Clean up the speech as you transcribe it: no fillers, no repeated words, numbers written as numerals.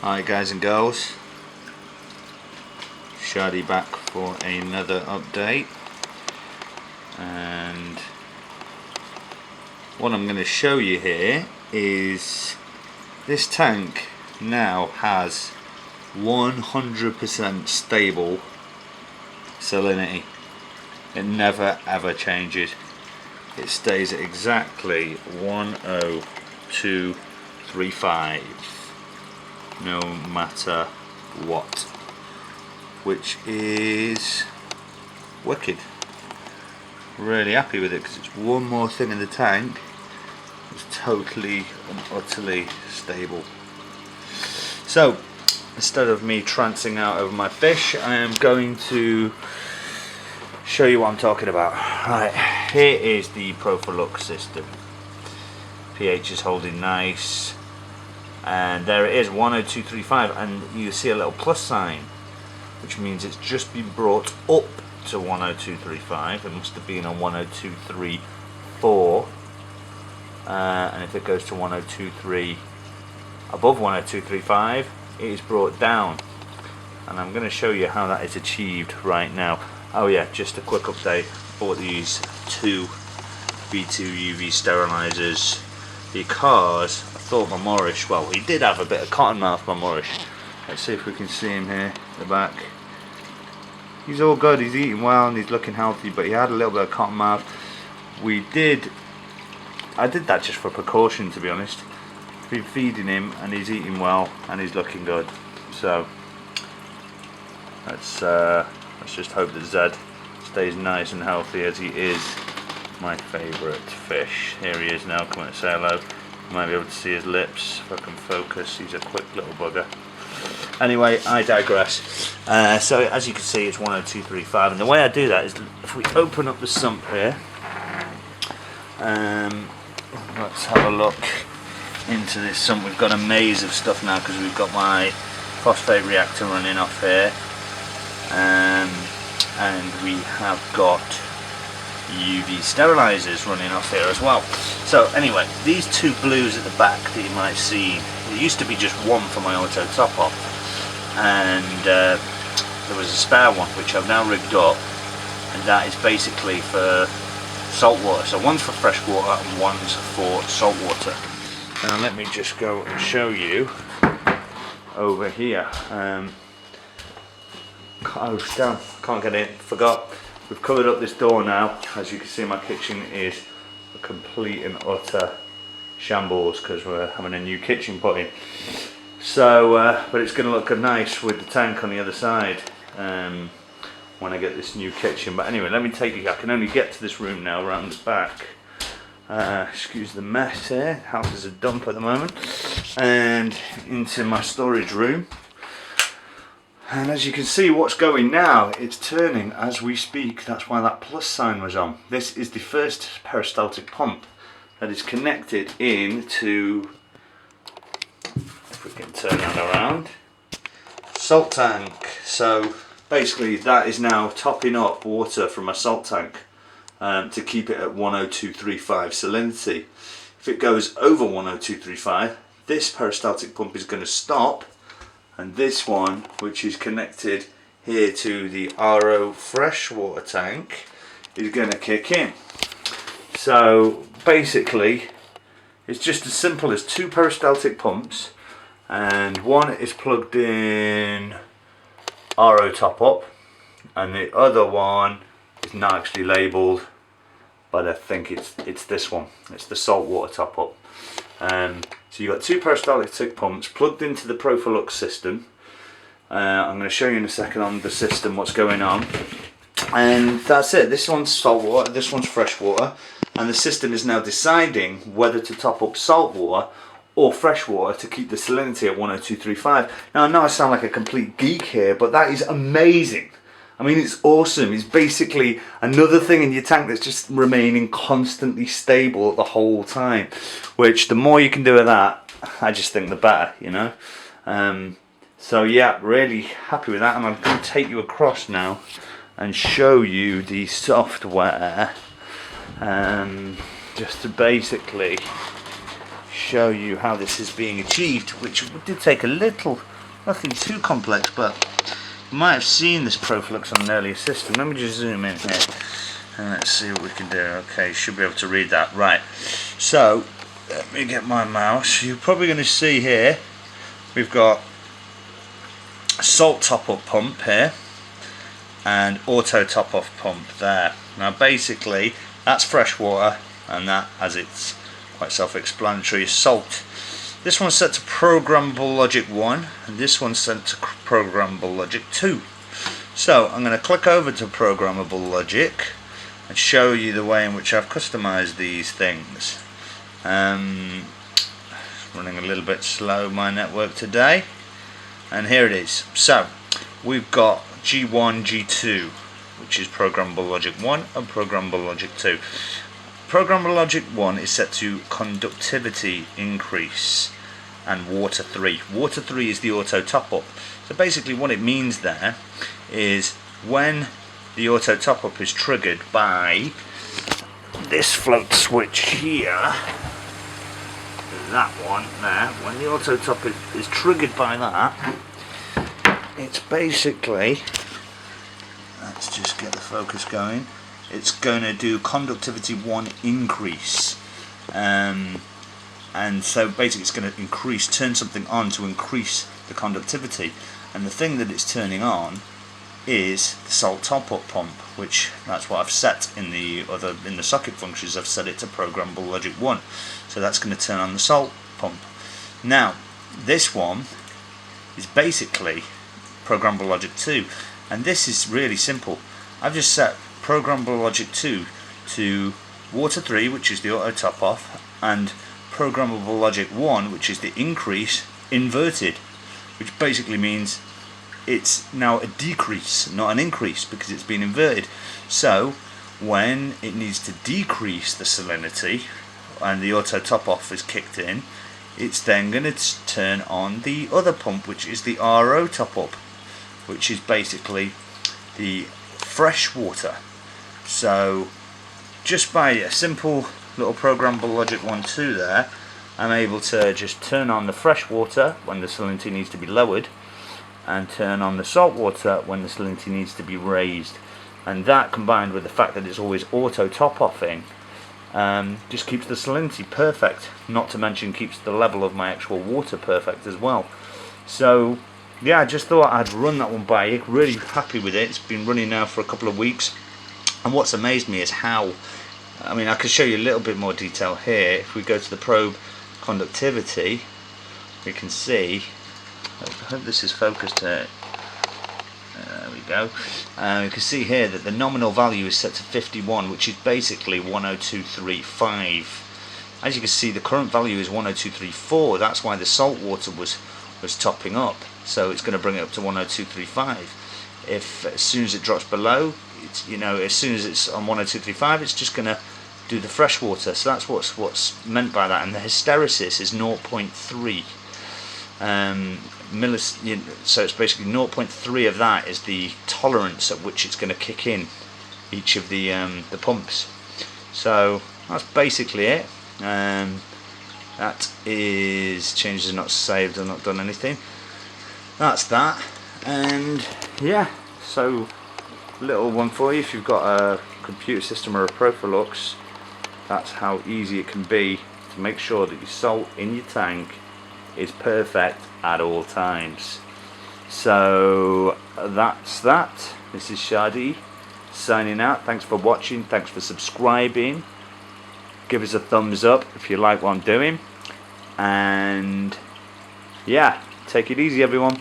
Hi guys and girls, Shadi back for another update, and what I'm going to show you here is this tank now has 100% stable salinity. It never ever changes. It stays at exactly 10235 no matter what, which is wicked. Really happy with it because it's one more thing in the tank. It's totally and utterly stable. So instead of me trancing out over my fish, I am going to show you what I'm talking about. Right, here is the Profilux system. pH is holding nice, and there it is, 10235, and you see a little plus sign, which means it's just been brought up to 10235. It must have been on 10234, and if it goes to 1023 above 10235, it is brought down, and I'm going to show you how that is achieved right now. Oh yeah, just a quick update. Bought these two V2 UV sterilizers because I thought my Moorish, well, he did have a bit of cottonmouth, my Moorish. Let's see if we can see him here at the back. He's all good, he's eating well and he's looking healthy, but he had a little bit of cottonmouth. I did that just for precaution, to be honest. Been feeding him and he's eating well and he's looking good. So let's just hope that Zed stays nice and healthy, as he is my favourite fish. Here he is now, come on, say hello. You might be able to see his lips if I can focus. He's a quick little bugger. Anyway, I digress. So as you can see, it's 10235, and the way I do that is if we open up the sump here, let's have a look into this sump. We've got a maze of stuff now because we've got my phosphate reactor running off here, and we have got UV sterilizers running off here as well. So anyway, these two blues at the back that you might see, there used to be just one for my auto top off, and there was a spare one which I've now rigged up, and that is basically for salt water. So one's for fresh water and one's for salt water. Now let me just go and show you over here. Oh damn, can't get in, forgot. We've covered up this door now. As you can see, my kitchen is a complete and utter shambles because we're having a new kitchen put in. So, but it's going to look nice with the tank on the other side when I get this new kitchen. But anyway, let me take you. I can only get to this room now around the back. Excuse the mess here. The house is a dump at the moment. And into my storage room. And as you can see, what's going now, it's turning as we speak. That's why that plus sign was on. This is the first peristaltic pump that is connected into, if we can turn that around, salt tank. So basically that is now topping up water from a salt tank to keep it at 10235 salinity. If it goes over 10235, this peristaltic pump is going to stop, and this one, which is connected here to the RO freshwater tank, is going to kick in. So basically it's just as simple as two peristaltic pumps, and one is plugged in RO top up and the other one is not actually labelled, but I think it's this one. It's the saltwater top up. So you've got two peristaltic pumps plugged into the Profilux system. I'm going to show you in a second on the system what's going on, and that's it. This one's salt water, this one's fresh water, and the system is now deciding whether to top up salt water or fresh water to keep the salinity at 10235. Now I know I sound like a complete geek here, but that is amazing. I mean, it's awesome. It's basically another thing in your tank that's just remaining constantly stable the whole time, which the more you can do of that, I just think the better, you know. So yeah, really happy with that, and I'm going to take you across now and show you the software, just to basically show you how this is being achieved, which did take a little, nothing too complex, but you might have seen this Profilux on an earlier system. Let me just zoom in here and let's see what we can do. Okay, should be able to read that. Right, so let me get my mouse. You're probably going to see here we've got a salt top-up pump here and auto top-off pump there. Now basically that's fresh water, and that, as it's quite self-explanatory, is salt. This one's set to programmable logic 1 and this one's set to programmable logic 2. So I'm going to click over to programmable logic and show you the way in which I've customized these things. Running a little bit slow, my network today, and here it is. So we've got G1, G2, which is programmable logic 1 and programmable logic 2. Programmable logic 1 is set to conductivity increase and water 3. Water 3 is the auto top up. So basically what it means there is when the auto top up is triggered by this float switch here, that one there, when the auto top is triggered by that, it's basically, let's just get the focus going, it's going to do conductivity 1 increase, and so basically it's going to turn something on to increase the conductivity, and the thing that it's turning on is the salt top-up pump, which that's what I've set in the socket functions. I've set it to programmable logic 1, so that's going to turn on the salt pump. Now this one is basically programmable logic 2, and this is really simple. I've just set programmable logic 2 to water 3, which is the auto top off, and programmable logic 1, which is the increase, inverted, which basically means it's now a decrease, not an increase, because it's been inverted. So when it needs to decrease the salinity and the auto top off is kicked in, it's then going to turn on the other pump, which is the RO top up, which is basically the fresh water. So just by a simple little programmable logic 1, 2 there, I'm able to just turn on the fresh water when the salinity needs to be lowered, and turn on the salt water when the salinity needs to be raised. And that, combined with the fact that it's always auto top offing, just keeps the salinity perfect, not to mention keeps the level of my actual water perfect as well. So yeah, I just thought I'd run that one by you. Really happy with it. It's been running now for a couple of weeks, and what's amazed me is how, I mean, I could show you a little bit more detail here. If we go to the probe conductivity, we can see, I hope this is focused here. There we go. You can see here that the nominal value is set to 51, which is basically 10235. As you can see, the current value is 10234. That's why the salt water was topping up. So it's going to bring it up to 10235. If as soon as it drops below, it's, you know, as soon as it's on 10235, it's just going to do the fresh water. So that's what's meant by that. And the hysteresis is 0.3. So it's basically 0.3 of that is the tolerance at which it's going to kick in each of the pumps. So that's basically it. That is changes not saved or not done anything. That's that. And yeah, so little one for you. If you've got a computer system or a Profilux, that's how easy it can be to make sure that your salt in your tank is perfect at all times. So that's that. This is Shadi signing out. Thanks for watching, thanks for subscribing. Give us a thumbs up if you like what I'm doing, and yeah, take it easy everyone.